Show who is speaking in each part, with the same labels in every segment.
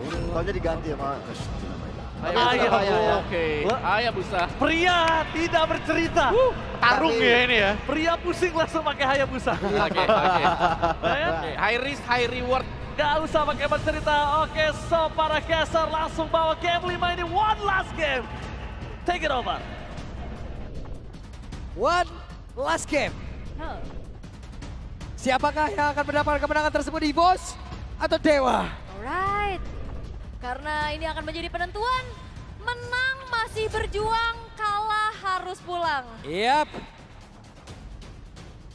Speaker 1: Taunya diganti sama
Speaker 2: Oke. Hayabusa.
Speaker 3: Pria tidak bercerita.
Speaker 4: Tarung ya ini ya.
Speaker 3: Pria pusing langsung pakai Hayabusa.
Speaker 2: Oke. High risk, high reward.
Speaker 3: Gak usah pakai bercerita. Oke, so para caster langsung bawa game 5 ini. One last game. Take it over.
Speaker 5: One last game. Siapakah yang akan mendapatkan kemenangan tersebut, EVOS atau Dewa?
Speaker 6: Alright. Karena ini akan menjadi penentuan. Menang masih berjuang, kalah harus pulang.
Speaker 5: Yap.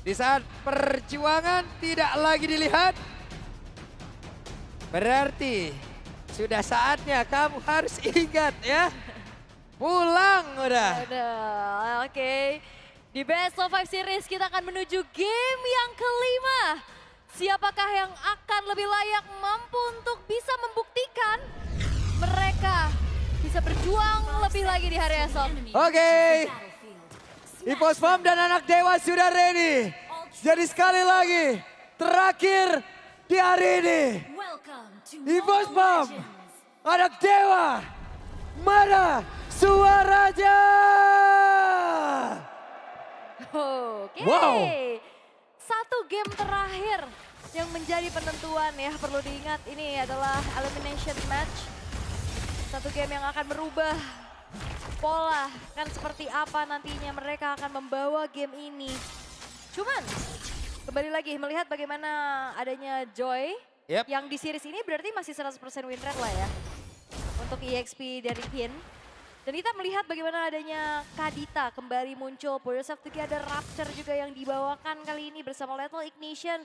Speaker 5: Di saat perjuangan tidak lagi dilihat, berarti sudah saatnya kamu harus ingat ya. Pulang udah.
Speaker 6: Oke. Di Best of 5 Series kita akan menuju game yang kelima. Siapakah yang akan lebih layak mampu untuk bisa membuktikan mereka bisa berjuang lebih lagi di hari esok.
Speaker 5: Oke. EVOS Farm dan anak Dewa sudah ready. Jadi sekali lagi, terakhir di hari ini. EVOS Farm, anak Dewa, mana suaranya?
Speaker 6: Oke.
Speaker 5: Wow.
Speaker 6: Satu game terakhir yang menjadi penentuan ya, perlu diingat ini adalah elimination match. Satu game yang akan merubah pola kan seperti apa nantinya mereka akan membawa game ini. Cuman kembali lagi melihat bagaimana adanya Joy yang di series ini berarti masih 100% win rate lah ya untuk EXP dari Kin. Dan kita melihat bagaimana adanya Kadita kembali muncul, Pillars of Together, Rapture juga yang dibawakan kali ini bersama Lethal Ignition.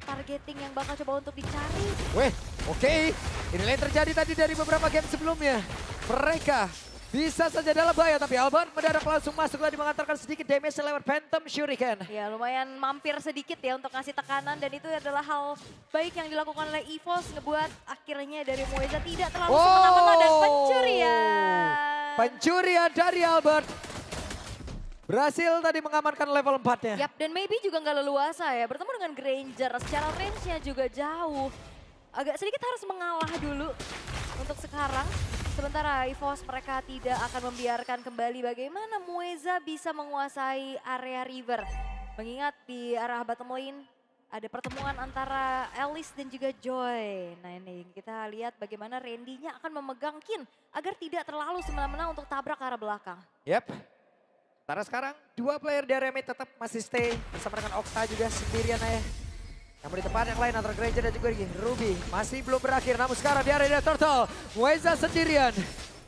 Speaker 6: Targeting yang bakal coba untuk dicari.
Speaker 5: Weh, oke. Inilah yang terjadi tadi dari beberapa game sebelumnya. Mereka bisa saja dalam bahaya, tapi Albert mendadak langsung masuk tadi mengantarkan sedikit damage lewat Phantom Shuriken.
Speaker 6: Ya lumayan mampir sedikit ya untuk ngasih tekanan dan itu adalah hal baik yang dilakukan oleh EVOS. Ngebuat akhirnya dari Moeza tidak terlalu semena-mena dan pencurian.
Speaker 5: Pencurian dari Albert. Berhasil tadi mengamankan level 4-nya.
Speaker 6: Yap, dan maybe juga nggak leluasa ya. Bertemu dengan Granger, secara range-nya juga jauh. Agak sedikit harus mengalah dulu untuk sekarang. Sementara EVOS mereka tidak akan membiarkan kembali bagaimana Moeza bisa menguasai area river. Mengingat di arah bottom lane ada pertemuan antara Alice dan juga Joy. Nah ini kita lihat bagaimana Randy-nya akan memegang Kin agar tidak terlalu semena-mena untuk tabrak ke arah belakang.
Speaker 5: Yap. Karena sekarang dua player dari mid tetap masih stay bersama dengan Okta juga sendirian aja. Namun di tempat yang lain antara Granger dan juga Ruby masih belum berakhir. Namun sekarang di area Turtle, Moeza sendirian.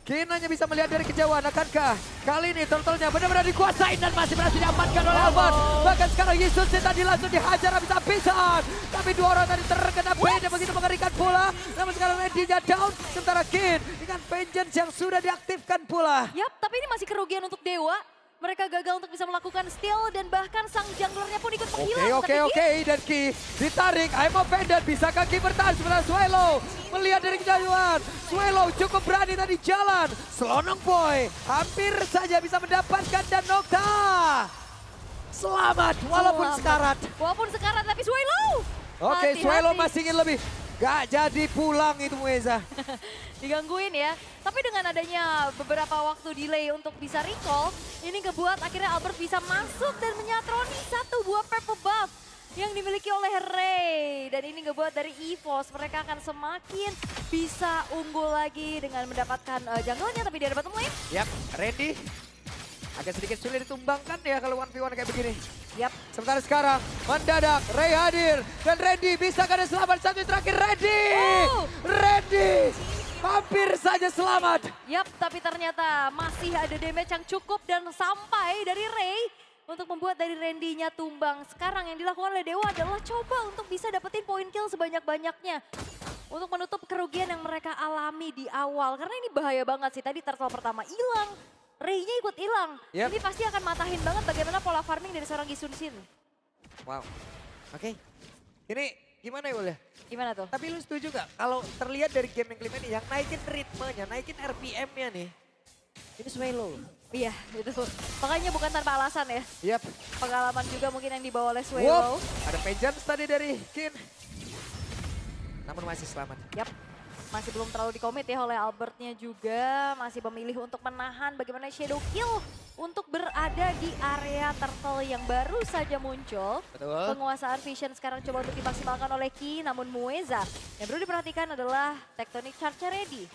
Speaker 5: Kin hanya bisa melihat dari kejauhan. Akankah kali ini Turtle-nya benar-benar dikuasain dan masih berhasil diamankan oleh Albert. Bahkan sekarang Yesus tadi langsung dihajar habis-habisan. Tapi dua orang tadi terkena bait yang begitu mengerikan pula. Namun sekarang Randy-nya down. Sementara Kin dengan Vengeance yang sudah diaktifkan pula.
Speaker 6: Yap, tapi ini masih kerugian untuk Dewa. Mereka gagal untuk bisa melakukan steal dan bahkan sang junglernya pun ikut menghilang.
Speaker 5: Oke. Dan Ki ditarik. I'm offended. Bisakah Ki bertahan sebenarnya Swallow? Melihat dari kejauhan. Swallow cukup berani tadi jalan. Selonong Boy hampir saja bisa mendapatkan dan Nocta. Selamat walaupun sekarat.
Speaker 6: Walaupun sekarat tapi Swallow.
Speaker 5: Oke, Swallow masih ingin lebih. Gak jadi pulang itu Moeza.
Speaker 6: Digangguin ya. Tapi dengan adanya beberapa waktu delay untuk bisa recall, ini ngebuat akhirnya Albert bisa masuk dan menyatroni satu buah purple buff yang dimiliki oleh Ray. Dan ini ngebuat dari EVOS mereka akan semakin bisa unggul lagi dengan mendapatkan junglernya tapi dari bottom lane.
Speaker 5: Yap, Randy agak sedikit sulit ditumbangkan ya kalau 1v1 kayak begini.
Speaker 6: Yap.
Speaker 5: Sementara sekarang mendadak Ray hadir dan Randy bisa ada selamat satu terakhir Randy. Randy hampir saja selamat.
Speaker 6: Yap, tapi ternyata masih ada damage yang cukup dan sampai dari Ray untuk membuat dari Randy-nya tumbang. Sekarang yang dilakukan oleh Dewa adalah coba untuk bisa dapetin poin kill sebanyak-banyaknya. Untuk menutup kerugian yang mereka alami di awal. Karena ini bahaya banget sih, tadi turtle pertama hilang. Ray-nya ikut hilang. Ini pasti akan matahin banget bagaimana pola farming dari seorang Gisun Shin.
Speaker 5: Wow. Oke. Ini gimana ya Ul ya?
Speaker 6: Gimana tuh?
Speaker 5: Tapi lu setuju gak kalau terlihat dari game yang kelima ini yang naikin ritmenya, naikin RPM-nya nih. Ini Swallow.
Speaker 6: Iya, itu. Makanya bukan tanpa alasan ya.
Speaker 5: Yap.
Speaker 6: Pengalaman juga mungkin yang dibawa oleh Swallow.
Speaker 5: Ada Vengeance tadi dari Kin. Namun masih selamat.
Speaker 6: Yap. Masih belum terlalu dikomit ya oleh Albertnya juga. Masih memilih untuk menahan bagaimana Shadow Kill untuk berada di area turtle yang baru saja muncul.
Speaker 5: Betul.
Speaker 6: Penguasaan Vision sekarang coba untuk dimaksimalkan oleh Ki, namun Mueza yang perlu diperhatikan adalah Tectonic Charge ready.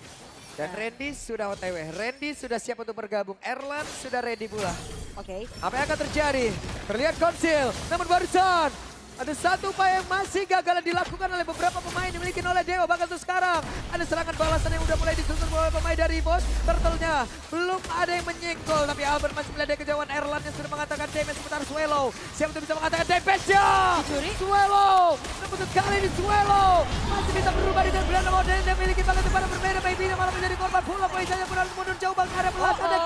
Speaker 5: Dan Randy sudah OTW, Randy sudah siap untuk bergabung, Erlan sudah ready pula.
Speaker 6: Oke.
Speaker 5: Apa yang akan terjadi? Terlihat konsil, namun barusan ada satu upaya yang masih gagal dilakukan oleh beberapa pemain dimiliki oleh Dewa. Bahkan untuk sekarang ada serangan balasan yang udah mulai disusun oleh pemain dari Bos. Turtle-nya belum ada yang menyenggol, tapi Albert masih melihat kejauhan. Erlan yang sudah mengatakan damage, sementara Swallow siapa tuh bisa mengatakan damage-nya? Swallow, namun kali ini Swallow masih bisa berubah dengan Belanda model yang dimiliki banget kepada berbeda. Maybe malah menjadi korban pula poin saja pun mundur jauh bang. Ada belas, ada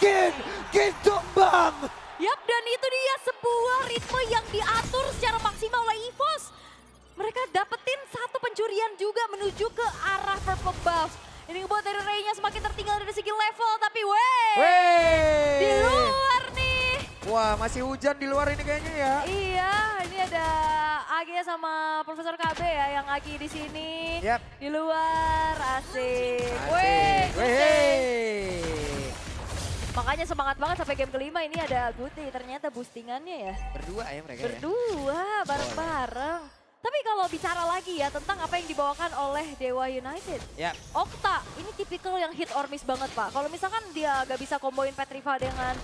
Speaker 5: Kin tumbang.
Speaker 6: Yap, dan itu dia sebuah ritme yang diatur secara maksimal oleh EVOS. Mereka dapetin satu pencurian juga menuju ke arah purple buff. Ini ngebuat dari Ray-nya semakin tertinggal dari segi level, tapi di luar nih.
Speaker 5: Wah, masih hujan di luar ini kayaknya ya.
Speaker 6: Iya, ini ada Agi sama Profesor KB ya, yang Agi di sini.
Speaker 5: Yap.
Speaker 6: Di luar, asik. Makanya semangat banget sampai game kelima ini ada Guti, ternyata boostingannya ya.
Speaker 5: Berdua ya mereka
Speaker 6: Berdua, bareng-bareng. Tapi kalau bicara lagi ya tentang apa yang dibawakan oleh Dewa United.
Speaker 5: ya.
Speaker 6: Okta, ini tipikal yang hit or miss banget Pak. Kalau misalkan dia gak bisa komboin Petriva dengan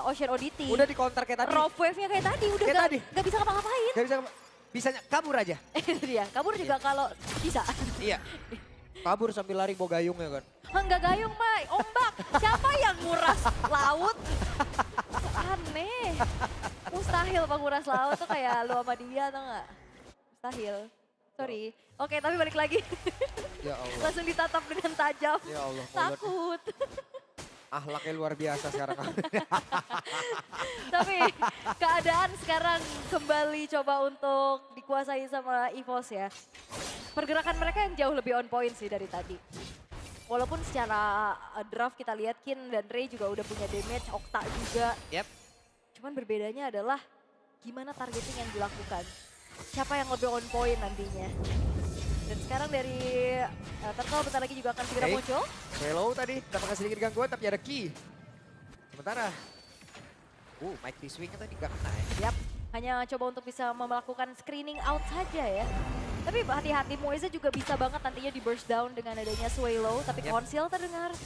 Speaker 6: Ocean Oddity.
Speaker 5: Udah di counter kayak tadi.
Speaker 6: Rough wave-nya kayak tadi, udah gak bisa ngapa-ngapain.
Speaker 5: Gak bisa, bisanya kabur aja.
Speaker 6: Itu dia, kabur juga kalau bisa.
Speaker 5: Iya. Kabur sambil lari bawa gayung ya kan.
Speaker 6: Enggak gayung, Pak. Ombak. Siapa yang nguras laut? Aneh. Mustahil Pak nguras laut tuh kayak lu sama dia atau enggak? Mustahil. Sorry. Oke, tapi balik lagi.
Speaker 5: Ya Allah.
Speaker 6: Langsung ditatap dengan tajam.
Speaker 5: Ya Allah.
Speaker 6: Takut.
Speaker 5: Ahlaknya luar biasa sekarang.
Speaker 6: Tapi keadaan sekarang kembali coba untuk dikuasai sama EVOS ya. Pergerakan mereka yang jauh lebih on point sih dari tadi. Walaupun secara draft kita lihat Kin dan Ray juga udah punya damage, Okta juga.
Speaker 5: Yap.
Speaker 6: Cuman berbedanya adalah gimana targeting yang dilakukan. Siapa yang lebih on point nantinya. Dan sekarang dari Turtle bentar lagi juga akan segera muncul.
Speaker 5: Hello tadi, dapatkan sedikit gangguan tapi ada Ki. Sementara, Mike D-swingnya tadi gak kena ya.
Speaker 6: Yap, hanya coba untuk bisa melakukan screening out saja ya. Tapi hati-hati, Mueza juga bisa banget nantinya di burst down dengan adanya Swallow, tapi konsil terdengar.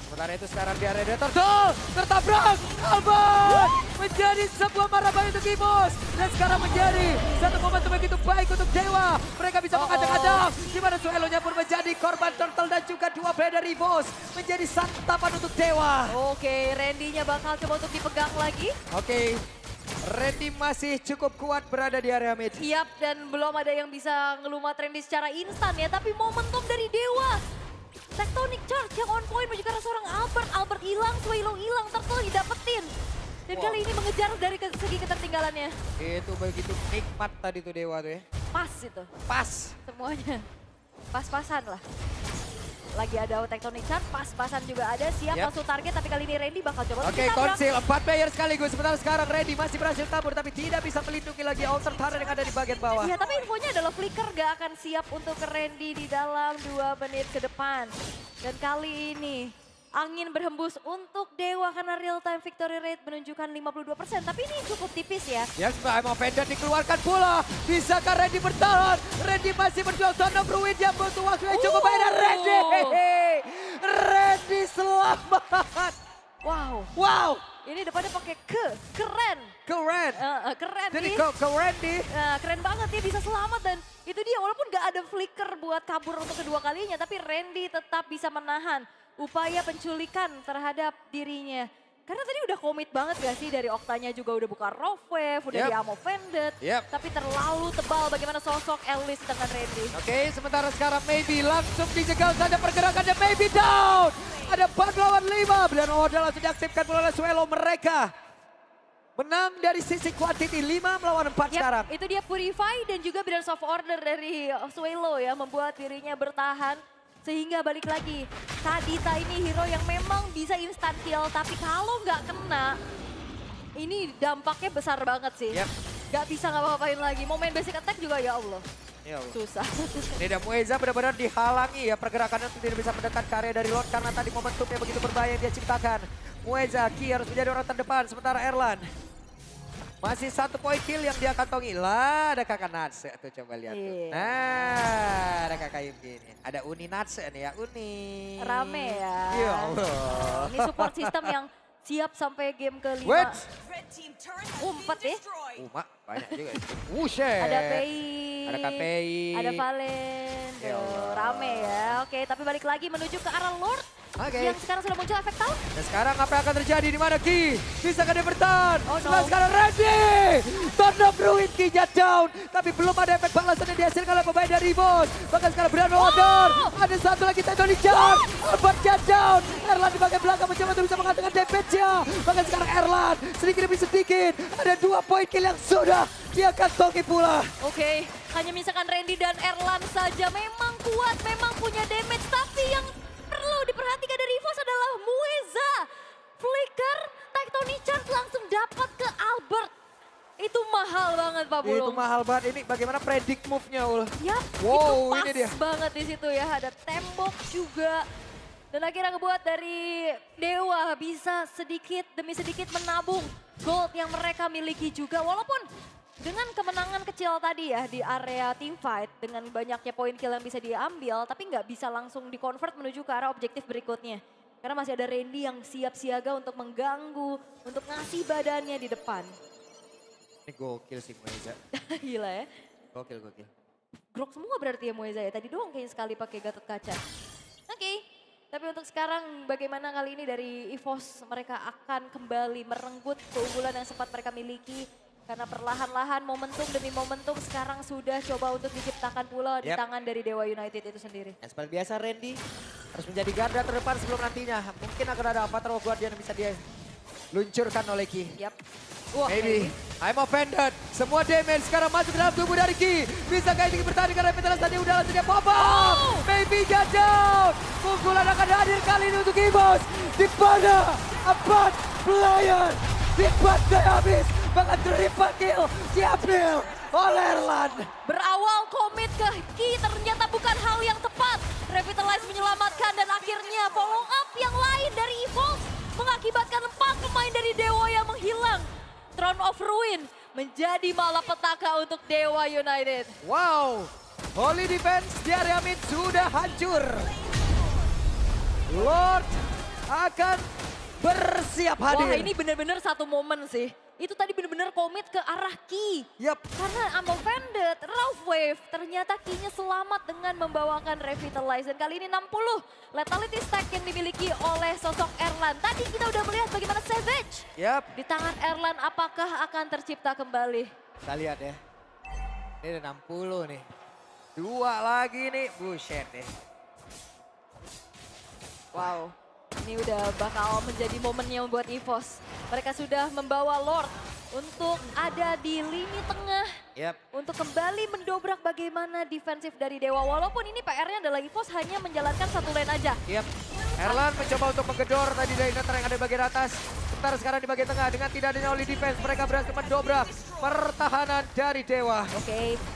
Speaker 5: Sementara itu sekarang di area Turtle, tertabrak, Albert menjadi sebuah marah baik untuk EVOS. Dan sekarang menjadi satu momentum begitu baik untuk Dewa. Mereka bisa mengacak-acak, di mana Swallow-nya pun menjadi korban Turtle dan juga dua player dari EVOS. Menjadi santapan untuk Dewa.
Speaker 6: Oke, Randy-nya bakal coba untuk dipegang lagi.
Speaker 5: Oke. Randy masih cukup kuat berada di area mid.
Speaker 6: Siap, dan belum ada yang bisa ngelumat Randy secara instan ya. Tapi momentum dari Dewa. Tectonic Charge yang on point menuju ke arah seorang Albert. Albert hilang, Swallow hilang, Turtle didapetin. Dan kali ini mengejar dari segi ketertinggalannya.
Speaker 5: Itu begitu nikmat tadi tuh Dewa tuh ya.
Speaker 6: Pas itu.
Speaker 5: Pas.
Speaker 6: Semuanya. Pas-pasan lah. Lagi ada Tectonic Charge, pas-pasan juga ada. Siap langsung target, tapi kali ini Randy bakal coba
Speaker 5: Oke, konsil 4 player sekaligus. Sementara sekarang Randy masih berhasil tabur, tapi tidak bisa melindungi lagi alter turret yang ada di bagian bawah.
Speaker 6: Iya, tapi infonya adalah Flicker gak akan siap untuk ke Randy di dalam 2 menit ke depan. Dan kali ini angin berhembus untuk Dewa karena real time victory rate menunjukkan 52%. Tapi ini cukup tipis ya.
Speaker 5: Ya, Emma Vendor dikeluarkan pula. Bisakah Randy bertahan? Randy masih berjuang. Son of Ruin yang butuh waktu yang cukup banyak. Randy! Randy selamat! Wow!
Speaker 6: Ini depannya pakai keren.
Speaker 5: Keren!
Speaker 6: Keren
Speaker 5: Jadi
Speaker 6: nih.
Speaker 5: Randy.
Speaker 6: Keren banget dia bisa selamat dan itu dia walaupun gak ada flicker buat kabur untuk kedua kalinya. Tapi Randy tetap bisa menahan upaya penculikan terhadap dirinya. Karena tadi udah komit banget gak sih dari Oktanya juga udah buka Rough Wave, udah di Ammo Vended. Tapi terlalu tebal bagaimana sosok Ellis dengan Randy.
Speaker 5: Oke, sementara sekarang Maybe langsung dijegal saja pergerakannya. Maybe down. Ada 4 lawan 5 dan order langsung diaktifkan oleh Swallow. Mereka menang dari sisi quantity 5 melawan 4 sekarang.
Speaker 6: Itu dia Purify dan juga Billions of Order dari Swallow ya membuat dirinya bertahan. Sehingga balik lagi, Kadita ini hero yang memang bisa instant kill, tapi kalau nggak kena, ini dampaknya besar banget sih. Nggak bisa ngapa-ngapain lagi, mau main basic attack juga ya Allah.
Speaker 5: Ya Allah.
Speaker 6: Susah.
Speaker 5: Ini dan Mueza benar-benar dihalangi ya pergerakannya untuk tidak bisa mendekat ke area dari Lord karena tadi momentumnya begitu berbahaya yang dia ciptakan. Mueza, Ki harus menjadi orang terdepan sementara Erlan masih 1 poin kill yang dia kantongi. Lah ada kakak Natse tuh coba lihat tuh.
Speaker 6: Iya.
Speaker 5: Nah ada kakak Yuki nih. Ada Uni Natse nih ya, Uni.
Speaker 6: Rame ya.
Speaker 5: Ya Allah.
Speaker 6: Ini support system yang siap sampai game ke-5.
Speaker 5: Wait.
Speaker 6: Umpet ya.
Speaker 5: Mak banyak juga. Wushit.
Speaker 6: Ada Pei.
Speaker 5: Ada KPI.
Speaker 6: Ada Valen.
Speaker 5: Ya Allah.
Speaker 6: Rame ya. Oke, tapi balik lagi menuju ke arah Lord.
Speaker 5: Oke.
Speaker 6: Yang sekarang sudah muncul efek tahu.
Speaker 5: Dan sekarang apa yang akan terjadi di mana Ki? Bisakah dia bertahan?
Speaker 6: Oh, no.
Speaker 5: Sekarang ready! Tandem Ruin Ki-nya down. Tapi belum ada efek balasan yang dihasilkan oleh pemain dari Bos. Bahkan sekarang berani order. Ada satu lagi Tendo dijar. Albert-nya down. Erlan di bagian belakang mencoba untuk bisa mengatakan damage-nya. Bahkan sekarang Erlan sedikit demi sedikit. Ada 2 poin kill yang sudah dia kantongi pula.
Speaker 6: Oke, hanya misalkan Randy dan Erlan saja memang kuat, memang punya damage. Tapi yang perlu diperhatikan dari EVOS adalah Mueza. Flicker, Tectonic Charge langsung dapat ke Albert. Itu mahal banget Pak Bulung.
Speaker 5: Itu mahal banget. Ini bagaimana predict move-nya Ul.
Speaker 6: Yap,
Speaker 5: Wow,
Speaker 6: itu
Speaker 5: ini
Speaker 6: pas
Speaker 5: dia.
Speaker 6: banget di situ ya. Ada tembok juga. Dan akhirnya ngebuat dari Dewa bisa sedikit demi sedikit menabung gold yang mereka miliki juga. Walaupun dengan kemenangan kecil tadi ya di area team fight. Dengan banyaknya poin kill yang bisa diambil. Tapi nggak bisa langsung di-convert menuju ke arah objektif berikutnya. Karena masih ada Randy yang siap siaga untuk mengganggu. Untuk ngasih badannya di depan.
Speaker 5: Ini gokil sih Mueza.
Speaker 6: Gila ya.
Speaker 5: Gokil.
Speaker 6: Grok semua berarti ya Mueza ya. Tadi doang kayaknya sekali pakai Gatot Kaca. Oke. Tapi untuk sekarang bagaimana kali ini dari EVOS mereka akan kembali merenggut keunggulan yang sempat mereka miliki. Karena perlahan-lahan momentum demi momentum sekarang sudah coba untuk diciptakan pula di tangan dari Dewa United itu sendiri.
Speaker 5: Yang seperti biasa Randy harus menjadi garda terdepan sebelum nantinya. Mungkin akan ada Avatar of Guardian yang bisa dia luncurkan oleh Ki.
Speaker 6: Yap. Wah,
Speaker 5: Maybe. I'm offended. Semua damage sekarang masuk ke dalam tubuh dari Ki. Bisa kayak ini bertahan karena Petelas tadi udah langsung dia pop up. Maybe down. Pukulan akan hadir kali ini untuk EVOS. Di mana 4 player dibantai habis. Bahkan triple kill diambil oleh Erlan.
Speaker 6: berawal komit ke Ki ternyata bukan hal yang tepat. Revitalize menyelamatkan dan akhirnya follow up yang lain dari EVOS mengakibatkan 4 pemain dari Dewa yang menghilang. Throne of Ruin menjadi malapetaka untuk Dewa United.
Speaker 5: Wow, Holy Defense di area mid sudah hancur. Lord akan bersiap hadir.
Speaker 6: Wah, ini benar-benar satu momen sih. Itu tadi benar-benar komit ke arah Ki.
Speaker 5: Yap.
Speaker 6: Karena I'm offended, Rough Wave ternyata Ki-nya selamat dengan membawakan Revitalize. Dan kali ini 60 Lethality Stack yang dimiliki oleh sosok Erlan. Tadi kita udah melihat bagaimana Savage.
Speaker 5: Yap.
Speaker 6: Di tangan Erlan apakah akan tercipta kembali?
Speaker 5: Kita lihat ya. Ini ada 60 nih. 2 lagi nih. Buset deh.
Speaker 6: Wow, ini udah bakal menjadi momennya buat EVOS. Mereka sudah membawa Lord untuk ada di lini tengah.
Speaker 5: Yap.
Speaker 6: Untuk kembali mendobrak bagaimana defensif dari Dewa. Walaupun ini PR-nya adalah EVOS hanya menjalankan satu lane aja.
Speaker 5: Yap. Erlan mencoba untuk menggedor tadi dari Nether yang ada di bagian atas. Sementara sekarang di bagian tengah dengan tidak adanya Holy Defense. Mereka berhasil mendobrak pertahanan dari Dewa.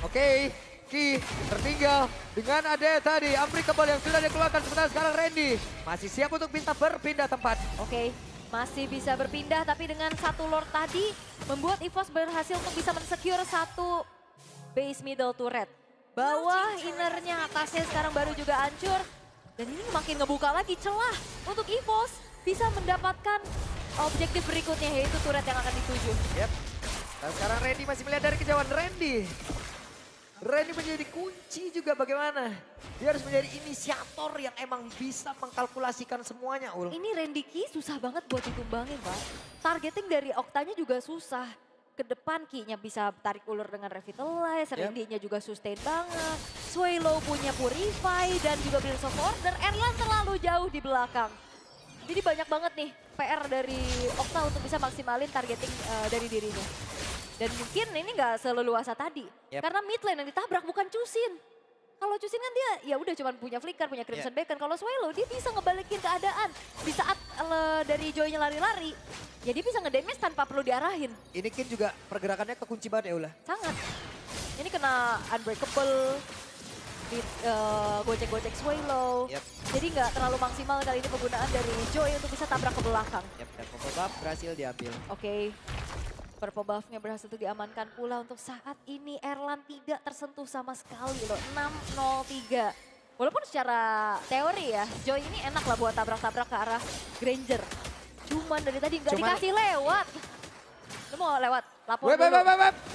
Speaker 5: Oke. Ki tertinggal dengan ada tadi Unbreakable yang sudah dikeluarkan. Sementara sekarang Randy masih siap untuk minta berpindah tempat.
Speaker 6: Oke, masih bisa berpindah tapi dengan satu Lord tadi membuat EVOS berhasil untuk bisa mensecure satu base middle turret. Bawah innernya atasnya sekarang baru juga hancur. Dan ini makin ngebuka lagi celah untuk EVOS bisa mendapatkan objektif berikutnya yaitu turret yang akan dituju.
Speaker 5: Yap. Dan sekarang Randy masih melihat dari kejauhan. Randy menjadi kunci juga bagaimana. Dia harus menjadi inisiator yang emang bisa mengkalkulasikan semuanya, Ul.
Speaker 6: Ini Randy Ki susah banget buat ditumbangin, Pak. Targeting dari Oktanya juga susah. Ke depan Ki-nya bisa tarik ulur dengan Revitalize, Randy-nya juga sustain banget. Swallow punya Purify dan juga Bills of Order. Erlan terlalu jauh di belakang. Jadi banyak banget nih PR dari Okta untuk bisa maksimalin targeting dari dirinya. Dan mungkin ini nggak seleluasa tadi. Karena mid lane yang ditabrak bukan Cusin. Kalau Cusin kan dia ya udah cuma punya Flicker, punya Crimson Beacon. Kalau Swallow dia bisa ngebalikin keadaan. Di saat dari Joy-nya lari-lari, ya dia bisa ngedamage tanpa perlu diarahin.
Speaker 5: Ini Kin juga pergerakannya kekunci banget ya, Ula.
Speaker 6: Sangat. Ini kena Unbreakable, gojek-gojek Swallow.
Speaker 5: Yep.
Speaker 6: Jadi nggak terlalu maksimal kali ini penggunaan dari Joy untuk bisa tabrak ke belakang.
Speaker 5: Yep, dan purple buff berhasil diambil.
Speaker 6: Oke. Purple buff-nya berhasil untuk diamankan pula untuk saat ini. Erlan tidak tersentuh sama sekali loh. 6-0-3. Walaupun secara teori ya, Joy ini enak lah buat tabrak-tabrak ke arah Granger. Cuman dari tadi nggak dikasih lewat. Lu mau lewat? Lapor dulu.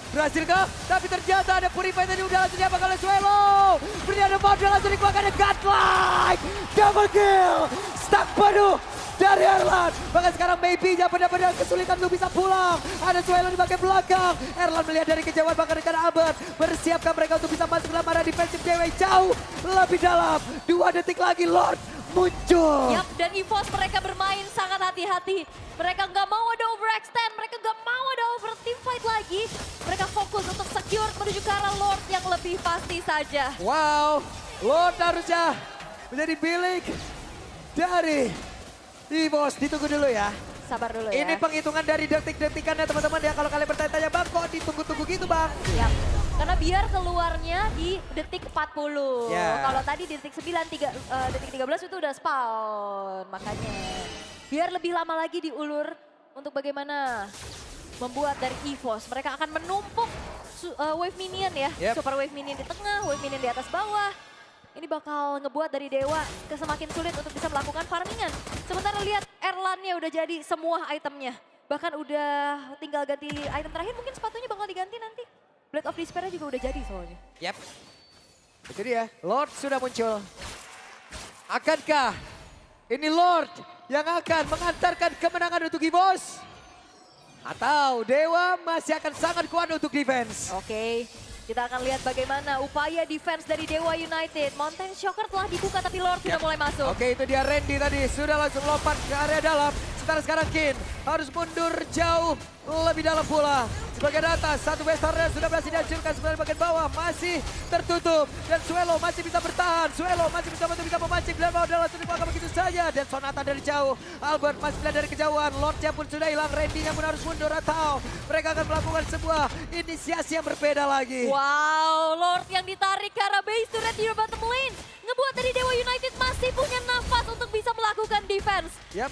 Speaker 5: Berhasil kah? Tapi ternyata ada Purify tadi udah langsung diapakan oleh Swallow. Beri ada modal langsung dikeluarkan ada Godlike. Double kill. Stuck penuh dari Erlan. Bahkan sekarang maybe benar-benar kesulitan untuk bisa pulang. Ada Swallow di bagian belakang. Erlan melihat dari kejauhan bahkan rekan Albert. Bersiapkan mereka untuk bisa masuk dalam area defensif cewek jauh lebih dalam. 2 detik lagi Lord muncul.
Speaker 6: Yap, dan EVOS mereka bermain sangat hati-hati. Mereka nggak mau ada overextend, mereka nggak mau ada over teamfight lagi. Mereka fokus untuk secure menuju ke arah Lord yang lebih pasti saja.
Speaker 5: Wow, Lord harusnya menjadi milik dari EVOS. Ditunggu dulu ya.
Speaker 6: Sabar dulu ya.
Speaker 5: Ini penghitungan dari detik-detikannya teman-teman ya. Kalau kalian bertanya-tanya bang kok ditunggu-tunggu gitu bang.
Speaker 6: Yap. Karena biar keluarnya di detik 40.
Speaker 5: Yeah.
Speaker 6: Kalau tadi di detik 9, detik 13 itu udah spawn. Makanya biar lebih lama lagi diulur untuk bagaimana membuat dari EVOS. Mereka akan menumpuk wave minion ya.
Speaker 5: Yep.
Speaker 6: Super wave minion di tengah, wave minion di atas bawah. Ini bakal ngebuat dari Dewa semakin sulit untuk bisa melakukan farmingan. Sementara lihat Erlannya udah jadi semua itemnya. Bahkan udah tinggal ganti item terakhir, mungkin sepatunya bakal diganti nanti. Blade of Despair juga udah jadi soalnya.
Speaker 5: Yap. Itu dia, Lord sudah muncul. Akankah ini Lord yang akan mengantarkan kemenangan untuk EVOS? Atau Dewa masih akan sangat kuat untuk defense?
Speaker 6: Oke, kita akan lihat bagaimana upaya defense dari Dewa United. Mountain Shocker telah dibuka tapi Lord sudah mulai masuk.
Speaker 5: Oke, itu dia Randy tadi sudah langsung lompat ke area dalam. Sekarang Kin harus mundur jauh lebih dalam pula. Sebagian atas, satu Western sudah berhasil dihancurkan, sebenarnya bagian bawah masih tertutup. Dan Swallow masih bisa bertahan, Swallow masih bisa memancing. Dan mau langsung dibuka begitu saja. Dan Sonata dari jauh, Albert masih melihat dari kejauhan. Lordnya pun sudah hilang, Randy-nya pun harus mundur atau mereka akan melakukan sebuah inisiasi yang berbeda lagi.
Speaker 6: Wow, Lord yang ditarik ke arah base turret di bottom lane. Ngebuat dari Dewa United masih punya nafas untuk bisa melakukan defense.
Speaker 5: Yap,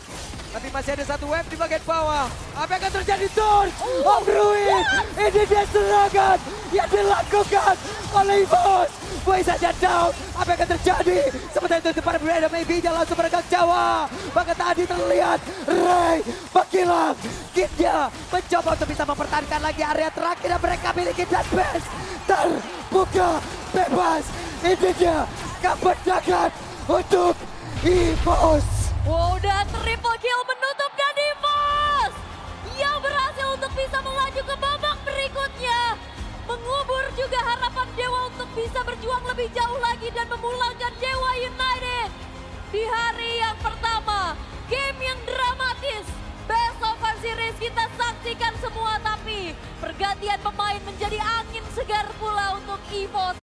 Speaker 5: tapi masih ada satu wave di bagian bawah. Apa yang akan terjadi? Torch of Ruin. Ini dia serangan yang dilakukan oleh EVOS. Boy saja down. Apa yang akan terjadi? Sementara itu depan berbeda, maybe-nya langsung meregang Jawa. Bahkan tadi terlihat Ray menghilang. Kitnya mencoba untuk bisa mempertahankan lagi area terakhir yang mereka miliki. Dan base terbuka bebas. Ini dia kemenangan untuk EVOS.
Speaker 6: Wow, dan triple kill menutup dari EVOS yang berhasil untuk bisa melaju ke babak berikutnya. Mengubur juga harapan Dewa untuk bisa berjuang lebih jauh lagi dan memulangkan Dewa United di hari yang pertama. Game yang dramatis, best of 5 series kita saksikan semua, tapi pergantian pemain menjadi angin segar pula untuk EVOS.